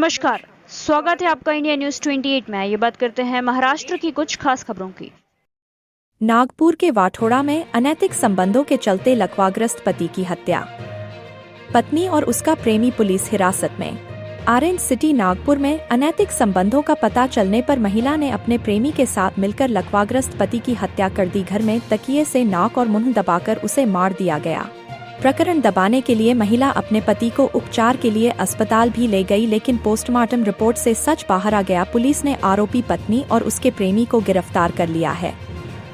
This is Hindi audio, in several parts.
नमस्कार, स्वागत है आपका इंडिया न्यूज 28 में। ये बात करते हैं महाराष्ट्र की कुछ खास खबरों की। नागपुर के वाठोड़ा में अनैतिक संबंधों के चलते लकवाग्रस्त पति की हत्या। पत्नी और उसका प्रेमी पुलिस हिरासत में। ऑरेंज सिटी नागपुर में अनैतिक संबंधों का पता चलने पर महिला ने अपने प्रेमी के साथ मिलकर लकवाग्रस्त पति की हत्या कर दी। घर में तकिए से नाक और मुंह दबाकर उसे मार दिया गया। प्रकरण दबाने के लिए महिला अपने पति को उपचार के लिए अस्पताल भी ले गई, लेकिन पोस्टमार्टम रिपोर्ट से सच बाहर आ गया। पुलिस ने आरोपी पत्नी और उसके प्रेमी को गिरफ्तार कर लिया है।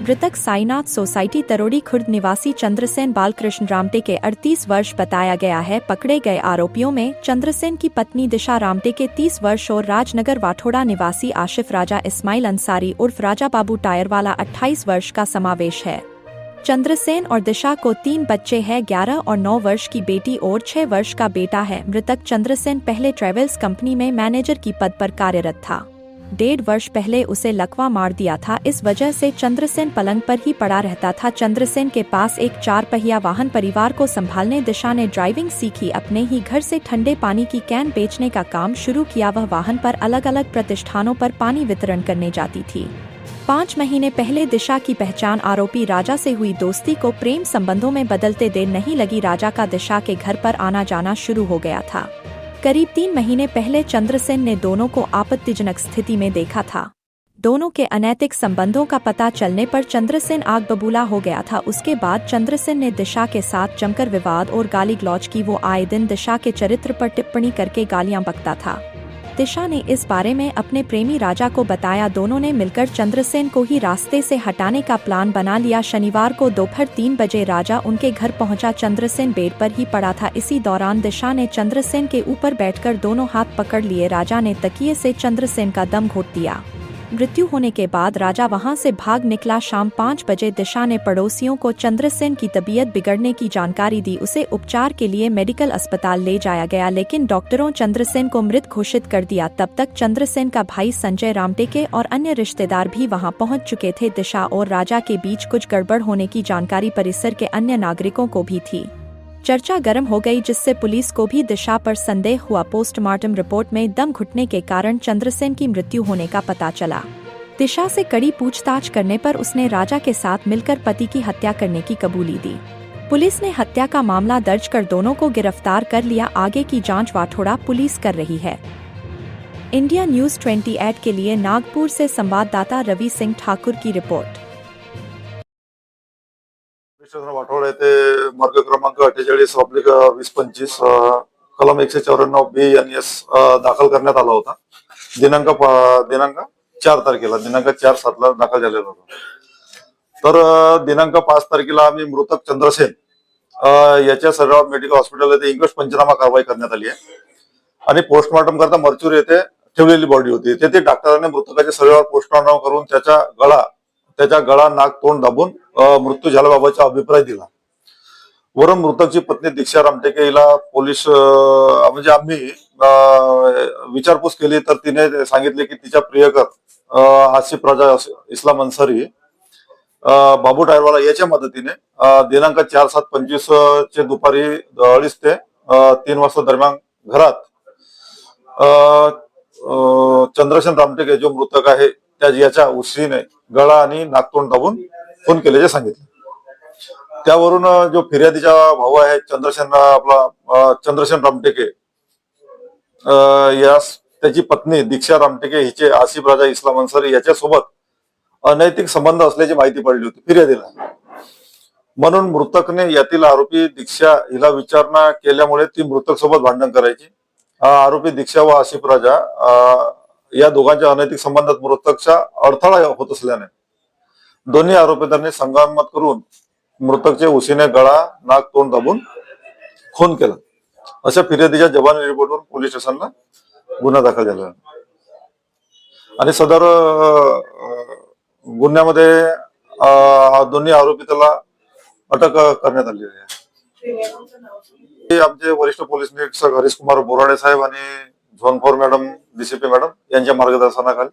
मृतक साईनाथ सोसाइटी तरोड़ी खुर्द निवासी चंद्रसेन बालकृष्ण रामटे के 38 वर्ष बताया गया है। पकड़े गए आरोपियों में चंद्रसेन की पत्नी दिशा रामटे के 30 वर्ष और राजनगर वाठोड़ा निवासी आशिफ राजा इस्माइल अंसारी उर्फ राजा बाबू टायरवाला 28 वर्ष का समावेश है। चंद्रसेन और दिशा को 3 बच्चे हैं, 11 और 9 वर्ष की बेटी और 6 वर्ष का बेटा है। मृतक चंद्रसेन पहले ट्रेवल्स कंपनी में मैनेजर की पद पर कार्यरत था। 1.5 वर्ष पहले उसे लकवा मार दिया था। इस वजह से चंद्रसेन पलंग पर ही पड़ा रहता था। चंद्रसेन के पास एक 4 पहिया वाहन परिवार को संभालने दिशा ने ड्राइविंग सीखी। अपने ही घर से ठंडे पानी की कैन बेचने का काम शुरू किया। वह वाहन पर अलग अलग प्रतिष्ठानों पर पानी वितरण करने जाती थी। 5 महीने पहले दिशा की पहचान आरोपी राजा से हुई। दोस्ती को प्रेम संबंधों में बदलते देर नहीं लगी। राजा का दिशा के घर पर आना जाना शुरू हो गया था। करीब 3 महीने पहले चंद्रसेन ने दोनों को आपत्तिजनक स्थिति में देखा था। दोनों के अनैतिक संबंधों का पता चलने पर चंद्रसेन आग बबूला हो गया था। उसके बाद चंद्रसेन ने दिशा के साथ जमकर विवाद और गाली गलौज की। वो आए दिन दिशा के चरित्र पर टिप्पणी करके गालियां बकता था। दिशा ने इस बारे में अपने प्रेमी राजा को बताया। दोनों ने मिलकर चंद्रसेन को ही रास्ते से हटाने का प्लान बना लिया। शनिवार को दोपहर 3 बजे राजा उनके घर पहुंचा। चंद्रसेन बेड पर ही पड़ा था। इसी दौरान दिशा ने चंद्रसेन के ऊपर बैठकर दोनों हाथ पकड़ लिए। राजा ने तकिए से चंद्रसेन का दम घोट दिया। मृत्यु होने के बाद राजा वहां से भाग निकला। शाम 5 बजे दिशा ने पड़ोसियों को चंद्रसेन की तबीयत बिगड़ने की जानकारी दी। उसे उपचार के लिए मेडिकल अस्पताल ले जाया गया, लेकिन डॉक्टरों चंद्रसेन को मृत घोषित कर दिया। तब तक चंद्रसेन का भाई संजय रामटेके और अन्य रिश्तेदार भी वहां पहुंच चुके थे। दिशा और राजा के बीच कुछ गड़बड़ होने की जानकारी परिसर के अन्य नागरिकों को भी थी। चर्चा गर्म हो गई, जिससे पुलिस को भी दिशा पर संदेह हुआ। पोस्टमार्टम रिपोर्ट में दम घुटने के कारण चंद्रसेन की मृत्यु होने का पता चला। दिशा से कड़ी पूछताछ करने पर उसने राजा के साथ मिलकर पति की हत्या करने की कबूली दी। पुलिस ने हत्या का मामला दर्ज कर दोनों को गिरफ्तार कर लिया। आगे की जांच वाठोड़ा पुलिस कर रही है। इंडिया न्यूज 28 के लिए नागपुर से संवाददाता रवि सिंह ठाकुर की रिपोर्ट। वाठोडा येथे मार्ग क्रमांक 48/2025 कलम 194 B आणि S दाखल करण्यात आला होता। दिनांक 4 तारखेला दिनांक 4/7 दाखल झालेला होता। तर दिनांक 5 तारखेला आम्ही मृतक चंद्रसेन याच्या सर्व मेडिकल हॉस्पिटल येथे इंग्लिश पंचनामा कारवाई करण्यात आली आहे आणि पोस्टमार्टम करता मर्च्युरी येथे ठेवलेली बॉडी होती। तेथे डॉक्टरांनी मृतकाच्या शरीरावर पोस्टमार्टम करून त्याच्या गळा नाक तोंड दाबून मृत्यू झाल्याबाबतचा अभिप्राय दिला। वरून मृतकची पत्नी दीक्षा रामटेके हिला पोलीस म्हणजे आम्ही विचारपूस केली, तर तिने सांगितले की तिच्या प्रियकर आसिफ राजा इस्लाम अन्सारी बाबू टायरवाला याच्या मदतीने दिनांक 4/7/25 चे दुपारी 2:30 ते 3 वाजता दरम्यान घरात चंद्रसेन रामटेके जो मृतक आहे याच्या उशीने गळा आणि नाकतोंड दाबून खून केल्याचे सांगितले। त्यावरून जो फिर्यादीचा भाऊ आहे चंद्रसेन रामटेके त्याची पत्नी दीक्षा रामटेके हिचे आसिफ राजा इस्लाम अन्सारी याच्यासोबत अनैतिक संबंध असल्याची माहिती पडली होती फिर्यादीला। म्हणून मृतकने यातील आरोपी दीक्षा हिला विचारणा केल्यामुळे ती मृतक सोबत भांडण करायची। आरोपी दीक्षा व आसिफ राजा या दोघांच्या अनैतिक संबंधात मृतकचा अडथळा होत असल्याने दोन्ही आरोपींनी संगनमत करून मृतकचे उशीने गळा नाक तोंड दाबून खून केला, अशा फिर्यादीच्या जबानी रिपोर्टवर पोलीस स्टेशनला गुन्हा दाखल झाला आणि सदर गुन्ह्यामध्ये दोन्ही आरोपीला अटक करण्यात आली आहे। आमचे वरिष्ठ पोलीस निरीक्षक हरीश कुमार बोराडे साहेब आणि झोन 4 मॅडम DCP मॅडम यांच्या मार्गदर्शनाखाली